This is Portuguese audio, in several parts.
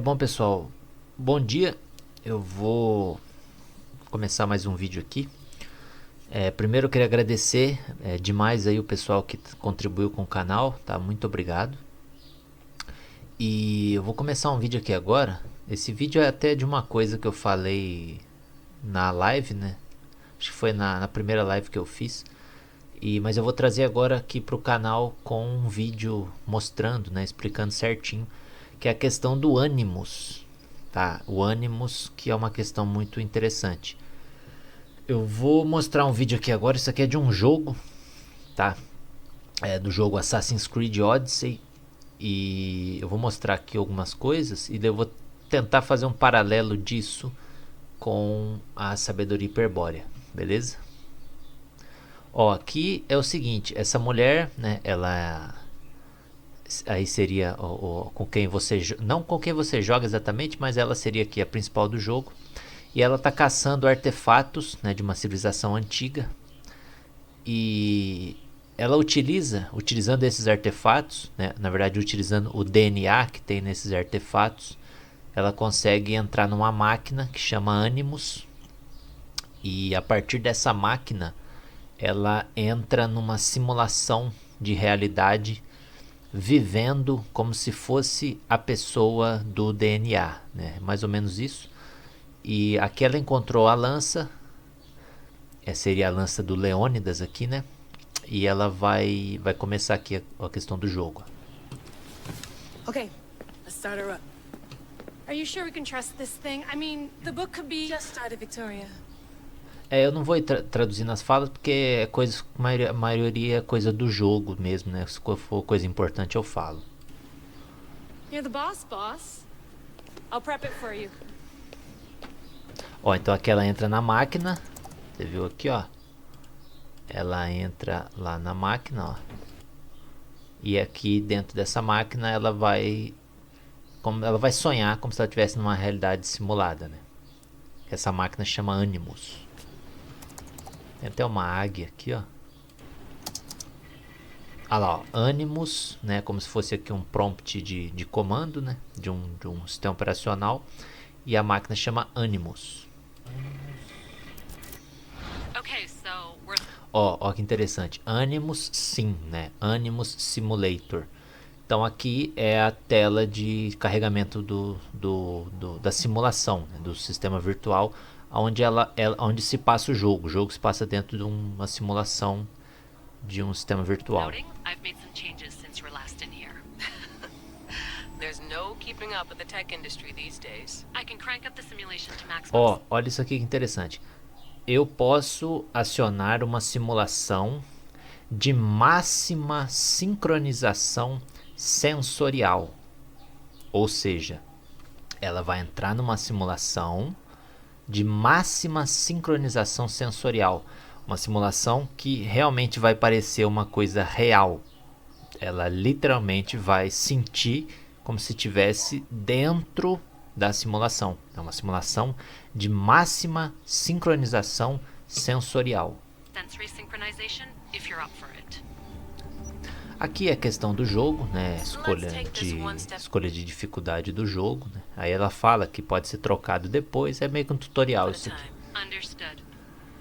Bom pessoal, bom dia. Eu vou começar mais um vídeo aqui. Primeiro eu queria agradecer demais aí o pessoal que contribuiu com o canal, tá? Muito obrigado. E eu vou começar um vídeo aqui agora. Esse vídeo é até de uma coisa que eu falei na live, né? Acho que foi na primeira live que eu fiz. Mas eu vou trazer agora aqui pro canal com um vídeo mostrando, né? Explicando certinho, que é a questão do Animus. Tá? O Animus, que é uma questão muito interessante. Eu vou mostrar um vídeo aqui agora. Isso aqui é de um jogo, tá? É do jogo Assassin's Creed Odyssey. E eu vou mostrar aqui algumas coisas e daí eu vou tentar fazer um paralelo disso com a sabedoria hiperbórea, beleza? Ó, aqui é o seguinte, essa mulher, né, ela aí seria com quem você não com quem você joga exatamente, mas ela seria aqui a principal do jogo. E ela está caçando artefatos, né, de uma civilização antiga. E ela utilizando esses artefatos, né, na verdade utilizando o DNA que tem nesses artefatos, ela consegue entrar numa máquina que chama Animus. E a partir dessa máquina, ela entra numa simulação de realidade, vivendo como se fosse a pessoa do DNA, né? Mais ou menos isso. E aqui ela encontrou a lança, seria a lança do Leônidas aqui, né? E ela vai começar aqui a questão do jogo. Okay, let's start her up. Are you sure we can trust this thing? I mean, the book could be... Just started, Victoria. Eu não vou traduzir nas falas porque é coisa, a maioria é coisa do jogo mesmo, né? Se for coisa importante eu falo. You're the boss, boss. I'll prep it for you. Ó, então aqui ela entra na máquina. Você viu aqui, ó. Ela entra lá na máquina, ó. E aqui dentro dessa máquina ela vai sonhar como se ela estivesse numa realidade simulada, né? Essa máquina chama Animus. Tem até uma águia aqui, ó. Olha lá, ó, Animus, né? Como se fosse aqui um prompt de comando, né? De um sistema operacional. E a máquina chama Animus. Okay, so we're... Ó, que interessante. Animus Sim, né? Animus Simulator. Então aqui é a tela de carregamento da simulação, né? Do sistema virtual, onde se passa o jogo. O jogo se passa dentro de uma simulação de um sistema virtual. I've made some changes since you were last in here. There's no keeping up with the tech industry these days. I can crank up the simulation to maximum. Ó, olha isso aqui que interessante. Eu posso acionar uma simulação de máxima sincronização sensorial. Ou seja, ela vai entrar numa simulação de máxima sincronização sensorial. Uma simulação que realmente vai parecer uma coisa real. Ela literalmente vai sentir como se estivesse dentro da simulação. É uma simulação de máxima sincronização sensorial. Sensory synchronization, if you're up for it. Aqui é a questão do jogo, né? Escolha de dificuldade do jogo, né? Aí ela fala que pode ser trocado depois, é meio que um tutorial isso aqui. Understood.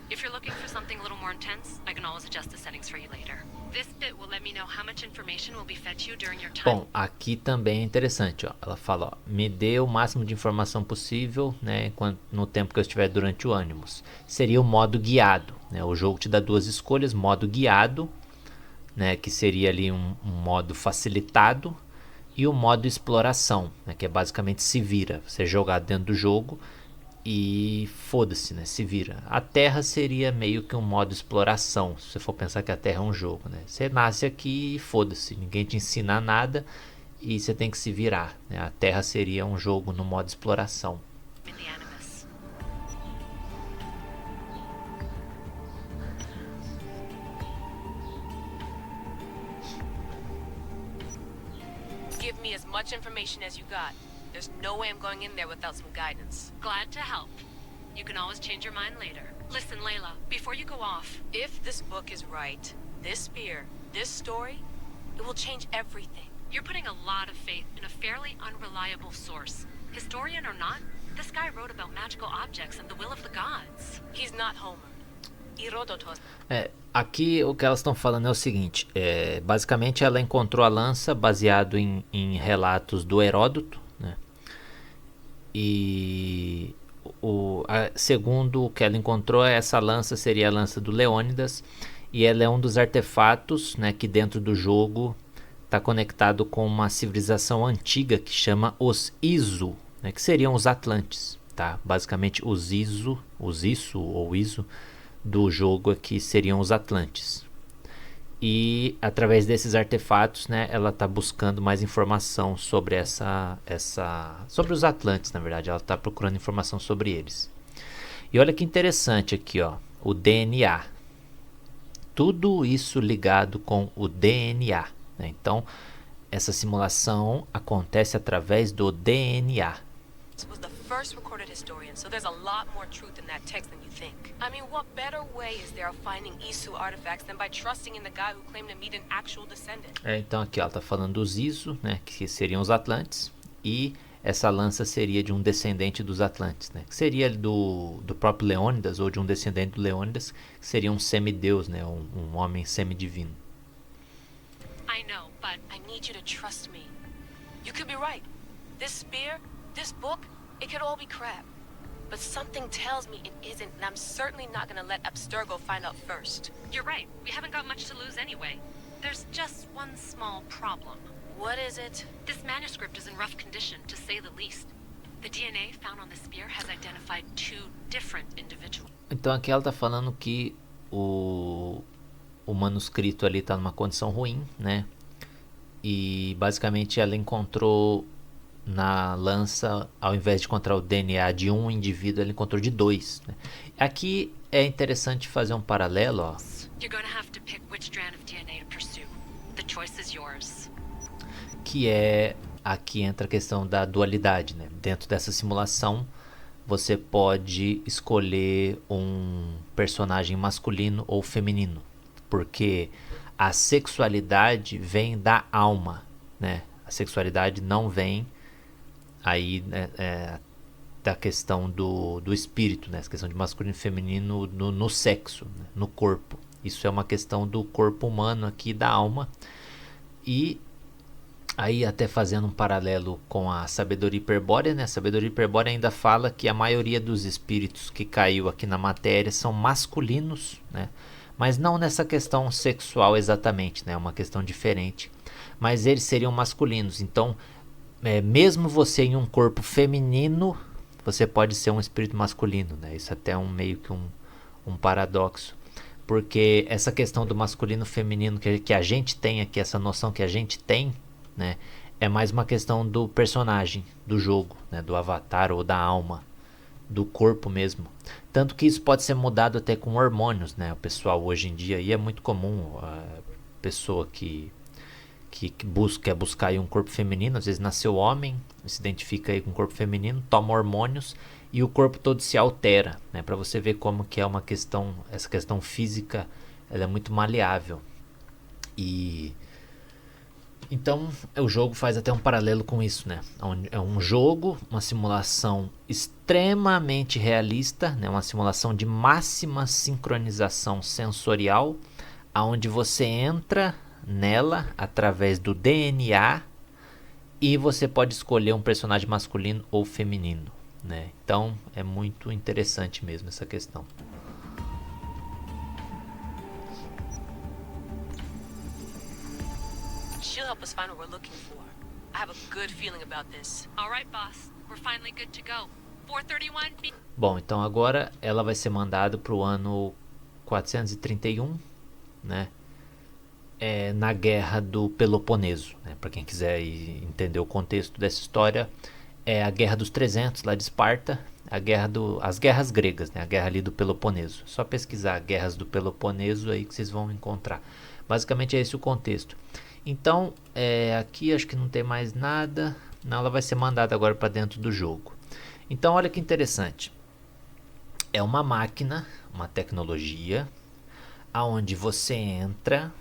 If you're looking for something a little more intense, I can always adjust the settings for you later. This bit will let me know how much information will be fed to you during your time. Bom, aqui também é interessante, ó. Ela fala, ó, me dê o máximo de informação possível, né, no tempo que eu estiver durante o Animus. Seria o modo guiado, né? O jogo te dá duas escolhas, modo guiado, né, que seria ali um modo facilitado, e o modo exploração, né, que é basicamente se vira. Você é jogado dentro do jogo e foda-se, né? Se vira. A Terra seria meio que um modo exploração, se você for pensar que a Terra é um jogo, né? Você nasce aqui e foda-se, ninguém te ensina nada e você tem que se virar, né? A Terra seria um jogo no modo exploração. In the Animus. Give me as much information as you got. There's no way I'm going in there without some guidance. Glad to help. You can always change your mind later. Listen, Layla, before you go off... If this book is right, this spear, this story, it will change everything. You're putting a lot of faith in a fairly unreliable source. Historian or not, this guy wrote about magical objects and the will of the gods. He's not Homer. Herodotus. Aqui o que elas estão falando é o seguinte, basicamente ela encontrou a lança baseado em relatos do Heródoto, né? E segundo o que ela encontrou, essa lança seria a lança do Leônidas, e ela é um dos artefatos, né, que dentro do jogo está conectado com uma civilização antiga que chama os Isu, né, que seriam os Atlantes, tá? Basicamente os Isu do jogo aqui seriam os Atlantes. E através desses artefatos, né, ela está buscando mais informação sobre sobre os Atlantes, na verdade, ela está procurando informação sobre eles. E olha que interessante aqui, ó, o DNA. Tudo isso ligado com o DNA, né? Então, essa simulação acontece através do DNA. Was the first recorded historian, so there's a lot more truth in that text than you think. I mean, what better way is there of finding Isu artifacts than by trusting in the guy who claimed to meet an actual descendant? Então aqui ela está falando dos Isu, né, que seriam os Atlantes, e essa lança seria de um descendente dos Atlantes, né, que seria do próprio Leônidas, ou de um descendente do Leônidas, que seria um semideus, né, um homem semidivino. I know, but I need you to trust me. You could be right. This spear, this book, it could all be crap. But something tells me it isn't, and I'm certainly not gonna let Abstergo find out first. you're right. We haven't got much to lose anyway. There's just one small problem. What is it? This manuscript is in rough condition, to say the least. The DNA found on the spear has identified two different individuals. Então aqui ela está falando que o manuscrito ali está numa condição ruim, né? E basicamente ela encontrou na lança, ao invés de encontrar o DNA de um indivíduo, ela encontrou de dois, né? Aqui é interessante fazer um paralelo, ó. You're gonna have to pick which strand of DNA to pursue. The choice is yours. Que aqui entra a questão da dualidade, né? Dentro dessa simulação, você pode escolher um personagem masculino ou feminino, porque a sexualidade vem da alma, né? A sexualidade não vem aí, né, da questão do espírito, né? Essa questão de masculino e feminino no sexo, né? No corpo. Isso é uma questão do corpo humano aqui, da alma. E aí até fazendo um paralelo com a sabedoria hiperbórea, né? A sabedoria hiperbórea ainda fala que a maioria dos espíritos que caiu aqui na matéria são masculinos, né? Mas não nessa questão sexual exatamente, né? É uma questão diferente. Mas eles seriam masculinos. Então, mesmo você em um corpo feminino, você pode ser um espírito masculino, né? Isso até é meio que um paradoxo. Porque essa questão do masculino e feminino que a gente tem aqui, essa noção que a gente tem, né, é mais uma questão do personagem, do jogo, né, do avatar ou da alma, do corpo mesmo. Tanto que isso pode ser mudado até com hormônios, né? O pessoal hoje em dia, e é muito comum a pessoa que quer buscar aí um corpo feminino, às vezes nasceu homem, se identifica aí com um corpo feminino, toma hormônios e o corpo todo se altera, né? Para você ver como que é uma questão, essa questão física, ela é muito maleável. E então o jogo faz até um paralelo com isso, né? É um jogo, uma simulação extremamente realista, né? Uma simulação de máxima sincronização sensorial, aonde você entra nela através do DNA e você pode escolher um personagem masculino ou feminino, né? Então é muito interessante mesmo essa questão. She'll help us find what we're looking for. I have a good feeling about this. All right, boss. We're finally good to go. 431 B. Bom, então agora ela vai ser mandada para o ano 431, né? Na guerra do Peloponeso, né? Para quem quiser entender o contexto dessa história, é a guerra dos 300 lá de Esparta, as guerras gregas, né? A guerra ali do Peloponeso. Só pesquisar guerras do Peloponeso aí que vocês vão encontrar. Basicamente é esse o contexto. Então, aqui acho que não tem mais nada. Não, ela vai ser mandada agora para dentro do jogo. Então, olha que interessante. É uma máquina, uma tecnologia, aonde você entra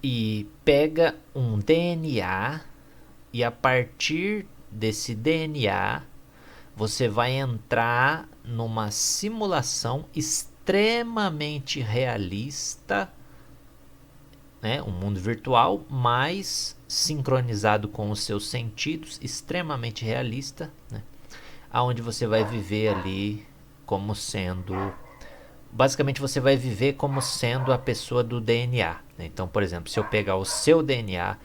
e pega um DNA, e a partir desse DNA você vai entrar numa simulação extremamente realista, né? Um mundo virtual, mas sincronizado com os seus sentidos, extremamente realista, né? Onde você vai viver ali como sendo... Basicamente você vai viver como sendo a pessoa do DNA, né? Então, por exemplo, se eu pegar o seu DNA,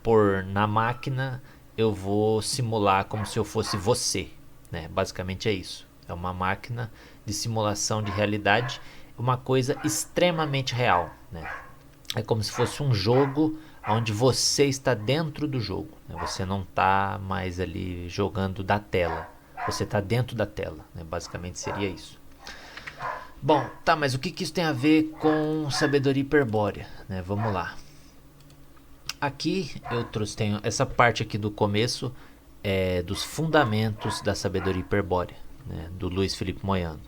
pôr na máquina, eu vou simular como se eu fosse você, né? Basicamente é isso. É uma máquina de simulação de realidade, uma coisa extremamente real, né? É como se fosse um jogo onde você está dentro do jogo, né? Você não está mais ali jogando da tela, você está dentro da tela, né? Basicamente seria isso. Bom, tá, mas o que isso tem a ver com sabedoria hiperbórea, né? Vamos lá. Aqui eu tenho essa parte aqui do começo, dos fundamentos da sabedoria hiperbórea, né? Do Luiz Felipe Moyano.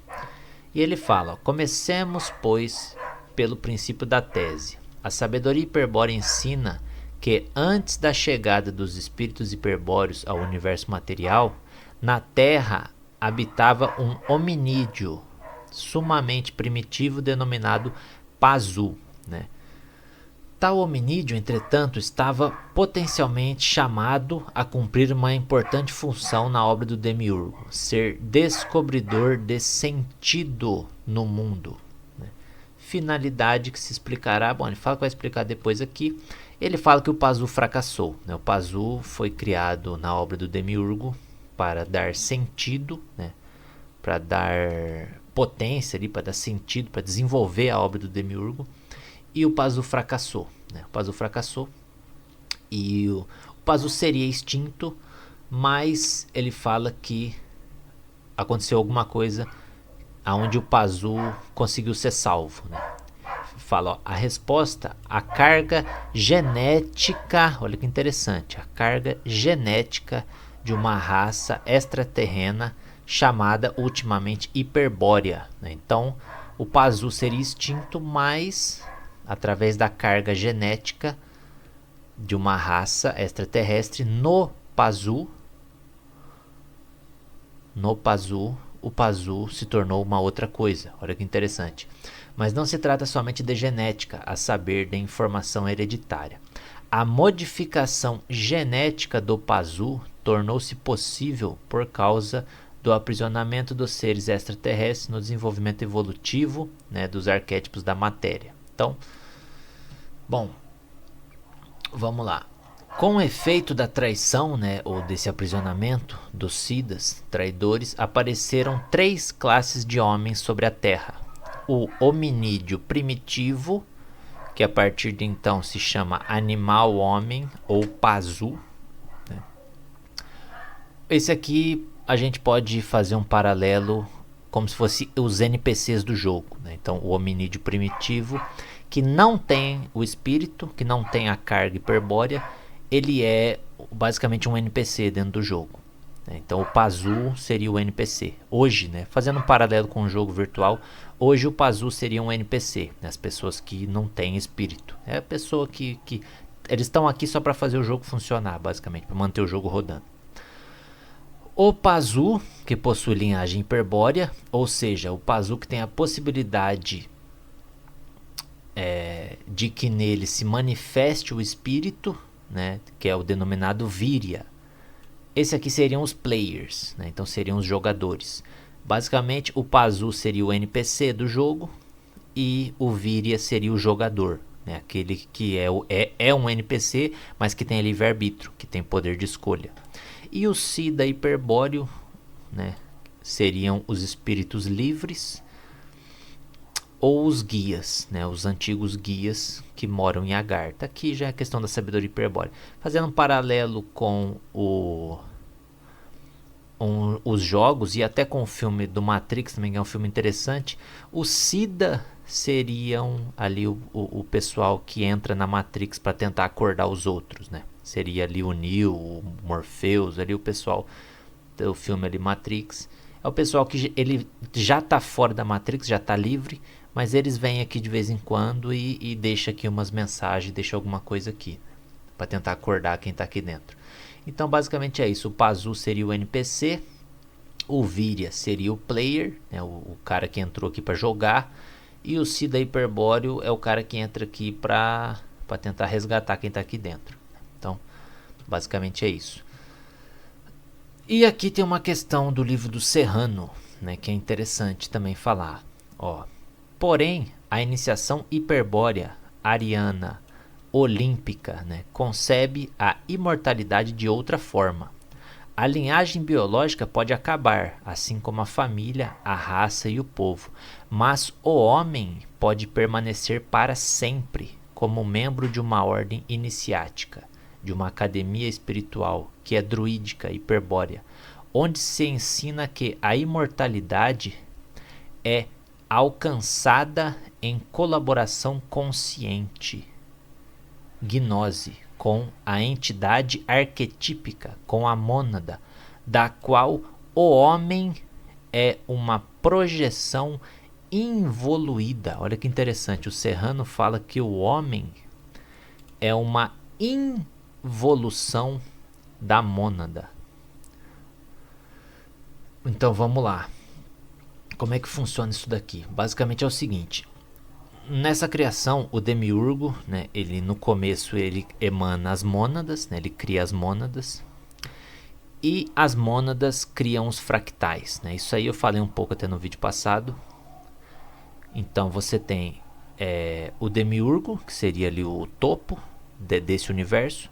E ele fala: comecemos, pois, pelo princípio da tese. A sabedoria hiperbórea ensina que antes da chegada dos espíritos hiperbóreos ao universo material, na Terra habitava um hominídeo sumamente primitivo denominado Pazu, né? Tal hominídeo, entretanto, estava potencialmente chamado a cumprir uma importante função na obra do demiurgo, ser descobridor de sentido no mundo, né? Finalidade que se explicará, bom, ele fala que vai explicar depois aqui. Ele fala que o Pazu fracassou, né? O Pazu foi criado na obra do demiurgo para dar sentido, né? Para dar potência ali, para dar sentido, para desenvolver a obra do demiurgo, e o Pazu fracassou, né? O Pazu fracassou e o Pazu seria extinto, mas ele fala que aconteceu alguma coisa aonde o Pazu conseguiu ser salvo, né? Fala, ó, a resposta, a carga genética, olha que interessante, a carga genética de uma raça extraterrena chamada ultimamente hiperbórea, né? Então o Pazu seria extinto, mas através da carga genética de uma raça extraterrestre no Pazu, o Pazu se tornou uma outra coisa. Olha que interessante. Mas não se trata somente de genética, a saber, de informação hereditária. A modificação genética do Pazu tornou-se possível por causa do aprisionamento dos seres extraterrestres no desenvolvimento evolutivo, né, dos arquétipos da matéria. Então, bom, vamos lá. Com o efeito da traição, né, ou desse aprisionamento dos Siddhas, traidores, apareceram 3 classes de homens sobre a Terra. O hominídeo primitivo, que a partir de então se chama animal-homem ou Pazu, né? Esse aqui a gente pode fazer um paralelo como se fosse os NPCs do jogo, né? Então o hominídeo primitivo, que não tem o espírito, que não tem a carga hiperbórea, ele é basicamente um NPC dentro do jogo, né? Então o Pazu seria o NPC. Hoje, né, fazendo um paralelo com o jogo virtual, hoje o Pazu seria um NPC, né? As pessoas que não têm espírito. É a pessoa que eles estão aqui só para fazer o jogo funcionar, basicamente, para manter o jogo rodando. O Pazu, que possui linhagem hiperbórea, ou seja, o Pazu que tem a possibilidade de que nele se manifeste o espírito, né, que é o denominado Virya. Esse aqui seriam os players, né, então seriam os jogadores. Basicamente, o Pazu seria o NPC do jogo e o Virya seria o jogador, né, aquele que é um NPC, mas que tem livre-arbítrio, que tem poder de escolha. E o Siddha hiperbóreo, né, seriam os espíritos livres ou os guias, né, os antigos guias que moram em Agartha. Aqui já é a questão da sabedoria hiperbórea. Fazendo um paralelo com os jogos e até com o filme do Matrix, também é um filme interessante. Os Siddha seriam ali o pessoal que entra na Matrix para tentar acordar os outros, né? Seria ali o Neo, o Morpheus, ali o pessoal do filme ali Matrix. É o pessoal que ele já está fora da Matrix, já está livre, mas eles vêm aqui de vez em quando e deixam aqui umas mensagens, deixam alguma coisa aqui, para tentar acordar quem está aqui dentro. Então basicamente é isso, o Pazu seria o NPC, o Virya seria o player, né, o cara que entrou aqui para jogar, e o Cida Hiperbóreo é o cara que entra aqui para tentar resgatar quem está aqui dentro. Então basicamente é isso. E aqui tem uma questão do livro do Serrano, né, que é interessante também falar. Ó, porém, a iniciação hiperbórea, ariana, olímpica, né, concebe a imortalidade de outra forma. A linhagem biológica pode acabar, assim como a família, a raça e o povo, mas o homem pode permanecer para sempre como membro de uma ordem iniciática, de uma academia espiritual que é druídica hiperbórea, onde se ensina que a imortalidade é alcançada em colaboração consciente, gnose, com a entidade arquetípica, com a mônada, da qual o homem é uma projeção involuída. Olha que interessante, o Serrano fala que o homem é uma involução da mônada. Então vamos lá. Como é que funciona isso daqui? Basicamente é o seguinte. Nessa criação, o demiurgo, né, ele no começo ele emana as mônadas, né, ele cria as mônadas, e as mônadas criam os fractais, né, isso aí eu falei um pouco até no vídeo passado. Então você tem o demiurgo, que seria ali o topo desse universo,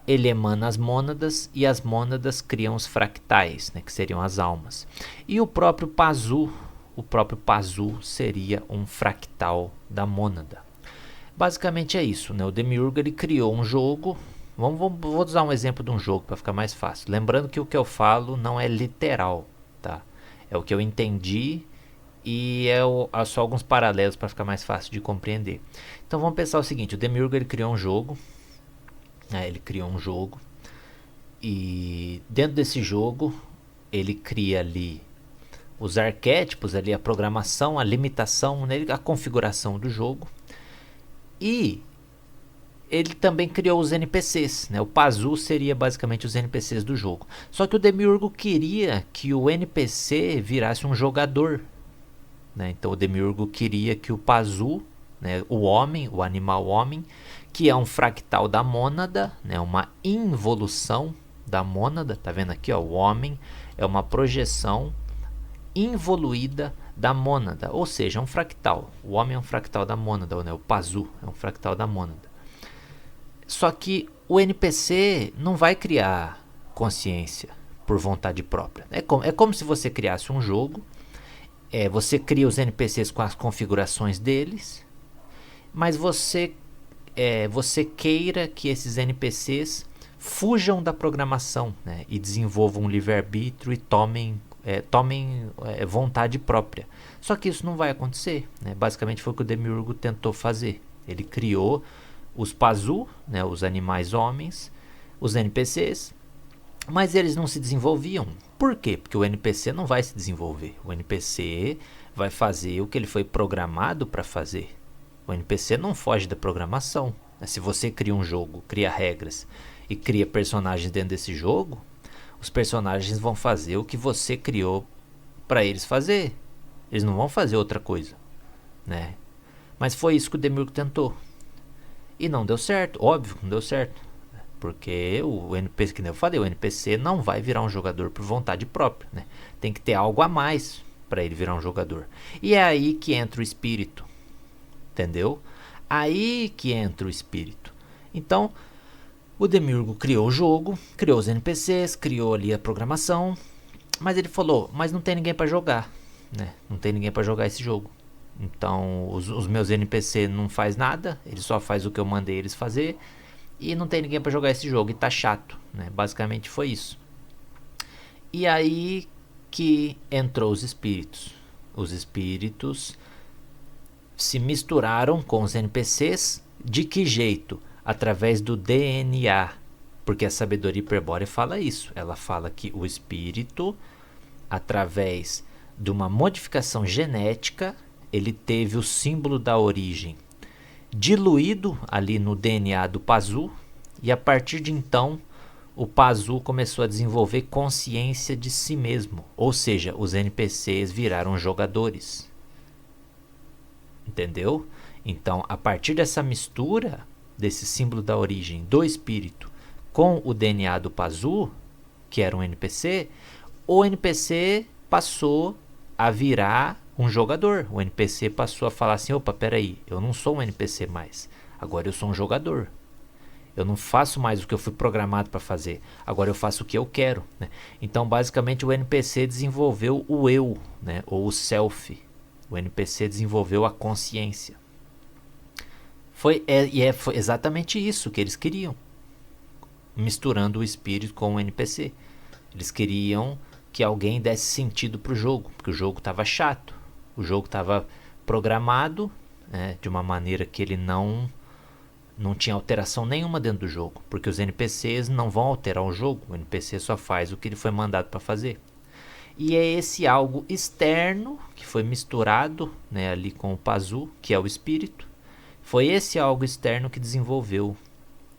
ele emana as mônadas e as mônadas criam os fractais, né, que seriam as almas. E o próprio Pazu seria um fractal da mônada. Basicamente é isso, né? O demiurgo ele criou um jogo. Vou usar um exemplo de um jogo para ficar mais fácil. Lembrando que o que eu falo não é literal, tá? É o que eu entendi e é só alguns paralelos para ficar mais fácil de compreender. Então vamos pensar o seguinte: o demiurgo ele criou um jogo, né? Ele criou um jogo e dentro desse jogo ele cria ali os arquétipos, ali a programação, a limitação, né, a configuração do jogo. E ele também criou os NPCs, né? O Pazu seria basicamente os NPCs do jogo. Só que o demiurgo queria que o NPC virasse um jogador, né? Então o demiurgo queria que o Pazu, né, o homem, o animal homem, que é um fractal da mônada, né, uma involução da mônada, tá vendo aqui, ó, o homem é uma projeção involuída da mônada, ou seja, um fractal. O homem é um fractal da mônada, né? O Pazu é um fractal da mônada. Só que o NPC não vai criar consciência por vontade própria. É como se você criasse um jogo, você cria os NPCs com as configurações deles, mas você queira que esses NPCs fujam da programação, né? E desenvolvam um livre-arbítrio e tomem vontade própria. Só que isso não vai acontecer, né? Basicamente foi o que o demiurgo tentou fazer. Ele criou os Pazu, né, os animais homens, os NPCs, mas eles não se desenvolviam. Por quê? Porque o NPC não vai se desenvolver. O NPC vai fazer o que ele foi programado para fazer. O NPC não foge da programação. Se você cria um jogo, cria regras e cria personagens dentro desse jogo, os personagens vão fazer o que você criou para eles fazer. Eles não vão fazer outra coisa, né? Mas foi isso que o demiurgo tentou. E não deu certo, óbvio que não deu certo. Porque o NPC, que nem eu falei, o NPC não vai virar um jogador por vontade própria, né? Tem que ter algo a mais para ele virar um jogador. E é aí que entra o espírito. Entendeu? Aí que entra o espírito. Então, o demiurgo criou o jogo, criou os NPCs, criou ali a programação, mas ele falou, mas não tem ninguém para jogar, né? Não tem ninguém para jogar esse jogo. Então os meus NPC não faz nada, ele só faz o que eu mandei eles fazer e não tem ninguém para jogar esse jogo e tá chato, né? Basicamente foi isso. E aí que entrou os espíritos. Os espíritos se misturaram com os NPCs. De que jeito? Através do DNA, porque a sabedoria hiperbórea fala isso. Ela fala que o espírito, através de uma modificação genética, ele teve o símbolo da origem diluído ali no DNA do Pazu, e a partir de então o Pazu começou a desenvolver consciência de si mesmo, ou seja, os NPCs viraram jogadores. Entendeu? Então, a partir dessa mistura desse símbolo da origem do espírito com o DNA do Pazu, que era um NPC, o NPC passou a virar um jogador. O NPC passou a falar assim: opa, peraí, eu não sou um NPC mais, agora eu sou um jogador. Eu não faço mais o que eu fui programado para fazer, agora eu faço o que eu quero, né? Então, basicamente, o NPC desenvolveu o eu, né? Ou o self. O NPC desenvolveu a consciência. Foi exatamente isso que eles queriam, misturando o espírito com o NPC. Eles queriam que alguém desse sentido para o jogo, porque o jogo estava chato. O jogo estava programado, né, de uma maneira que ele não tinha alteração nenhuma dentro do jogo, porque os NPCs não vão alterar o jogo. O NPC só faz o que ele foi mandado para fazer. E é esse algo externo que foi misturado, né, ali com o Pazu, que é o espírito. Foi esse algo externo que desenvolveu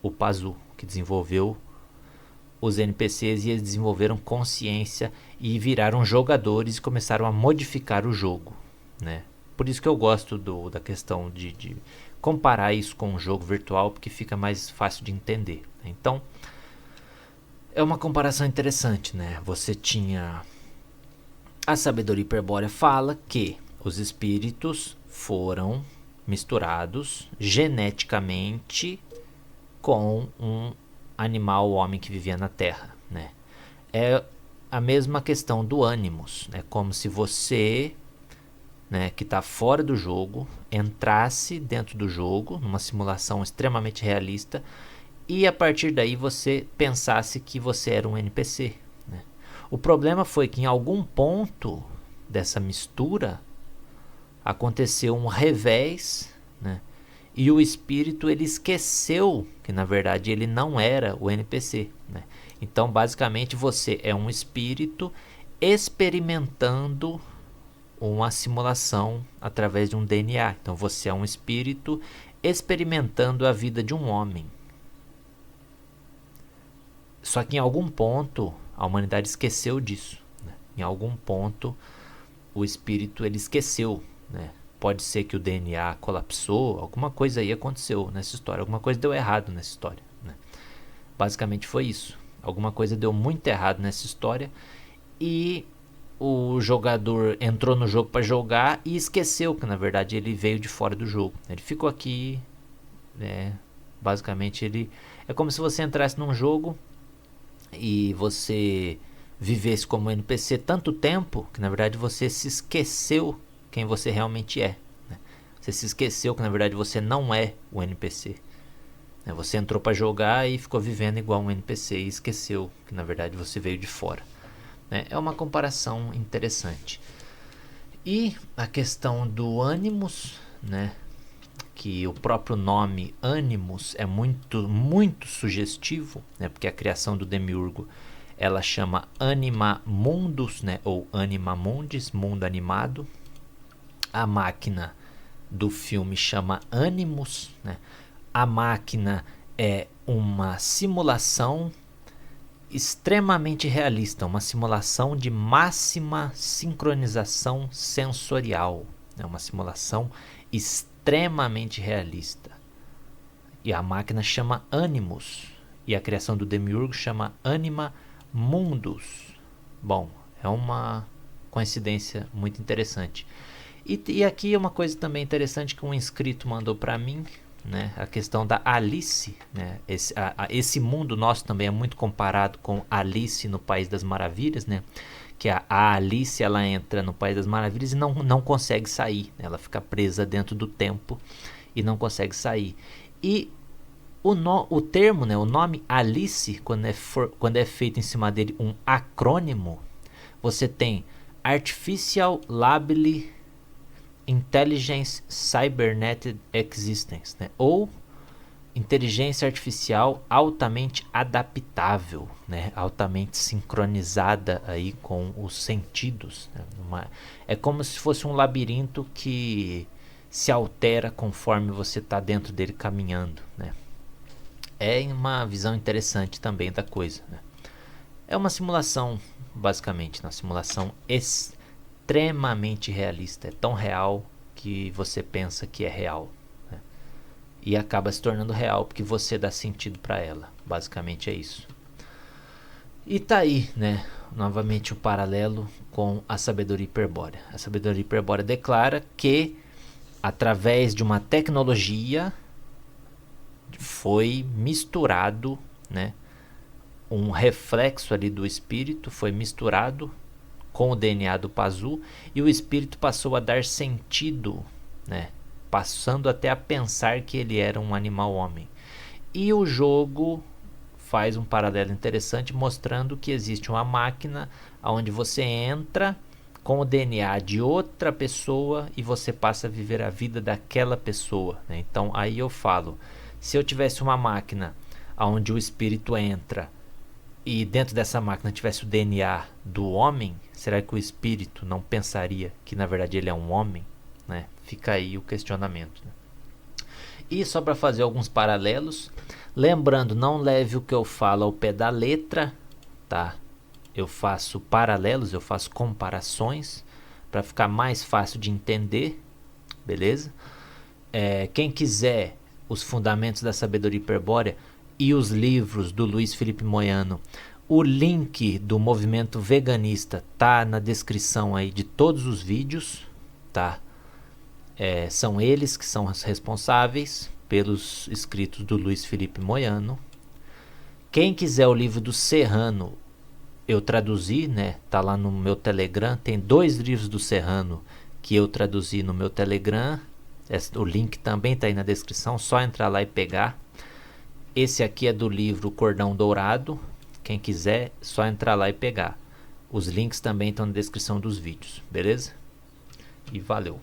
o Pazu, que desenvolveu os NPCs, e eles desenvolveram consciência e viraram jogadores e começaram a modificar o jogo, né? Por isso que eu gosto da questão de comparar isso com um jogo virtual, porque fica mais fácil de entender. Então, é uma comparação interessante, né? Você tinha... A sabedoria hiperbórea fala que os espíritos foram misturados geneticamente com um animal, homem que vivia na Terra, né? É a mesma questão do Animus, né? Como se você, né, que está fora do jogo, entrasse dentro do jogo, numa simulação extremamente realista, e a partir daí você pensasse que você era um NPC, né? O problema foi que em algum ponto dessa mistura aconteceu um revés, né? E o espírito, ele esqueceu que na verdade ele não era o NPC, né? Então, basicamente, você é um espírito experimentando uma simulação através de um DNA. Então, você é um espírito experimentando a vida de um homem. Só que em algum ponto a humanidade esqueceu disso, né? Em algum ponto o espírito, ele esqueceu, né? Pode ser que o DNA colapsou, alguma coisa aí aconteceu nessa história, alguma coisa deu errado nessa história, né? Basicamente foi isso. Alguma coisa deu muito errado nessa história e o jogador entrou no jogo para jogar e esqueceu que na verdade ele veio de fora do jogo. Ele ficou aqui, né? Basicamente ele é como se você entrasse num jogo e você vivesse como NPC tanto tempo que na verdade você se esqueceu quem você realmente é, né? Você se esqueceu que na verdade você não é o NPC, né? Você entrou para jogar e ficou vivendo igual um NPC e esqueceu que na verdade você veio de fora, né? É uma comparação interessante. E a questão do Animus, né? Que o próprio nome Animus é muito sugestivo, né? Porque a criação do Demiurgo, ela chama Anima Mundus, né? Ou Anima Mundis, mundo animado. A máquina do filme chama Animus, né? A máquina é uma simulação extremamente realista, uma simulação de máxima sincronização sensorial, é uma simulação extremamente realista. E a máquina chama Animus, e a criação do Demiurgo chama Anima Mundus. Bom, é uma coincidência muito interessante. E aqui é uma coisa também interessante que um inscrito mandou para mim, né? A questão da Alice, né? Esse mundo nosso também é muito comparado com Alice no País das Maravilhas, né? Que a Alice, ela entra no País das Maravilhas e não consegue sair, né? Ela fica presa dentro do tempo e não consegue sair. E o termo, né? O nome Alice, quando é feito em cima dele um acrônimo, você tem Artificial Labile Intelligence Cybernetic Existence, né? Ou inteligência artificial altamente adaptável, né? Altamente sincronizada aí com os sentidos, né? É como se fosse um labirinto que se altera conforme você está dentro dele caminhando, né? É uma visão interessante também da coisa, né? É uma simulação, basicamente, uma simulação extremamente realista. É tão real que você pensa que é real, né? E acaba se tornando real porque você dá sentido para ela. Basicamente é isso. E tá aí, né? Novamente o paralelo com a sabedoria hiperbórea. A sabedoria hiperbórea declara que através de uma tecnologia foi misturado, né? Um reflexo ali do espírito foi misturado com o DNA do Pazu e o espírito passou a dar sentido, né? Passando até a pensar que ele era um animal homem. E o jogo faz um paralelo interessante mostrando que existe uma máquina onde você entra com o DNA de outra pessoa e você passa a viver a vida daquela pessoa, né? Então aí eu falo, se eu tivesse uma máquina onde o espírito entra e dentro dessa máquina tivesse o DNA do homem, será que o espírito não pensaria que na verdade ele é um homem, né? Fica aí o questionamento, né? E só para fazer alguns paralelos, lembrando, não leve o que eu falo ao pé da letra, tá? Eu faço paralelos, eu faço comparações para ficar mais fácil de entender, beleza? Quem quiser os fundamentos da sabedoria hiperbórea e os livros do Luiz Felipe Moiano, o link do movimento veganista tá na descrição aí de todos os vídeos, tá? São eles que são os responsáveis pelos escritos do Luiz Felipe Moiano. Quem quiser o livro do Serrano, eu traduzi, né? Tá lá no meu Telegram. Tem 2 livros do Serrano que eu traduzi no meu Telegram. O link também tá aí na descrição, só entrar lá e pegar. Esse aqui é do livro Cordão Dourado. Quem quiser, só entrar lá e pegar. Os links também estão na descrição dos vídeos, beleza? E valeu!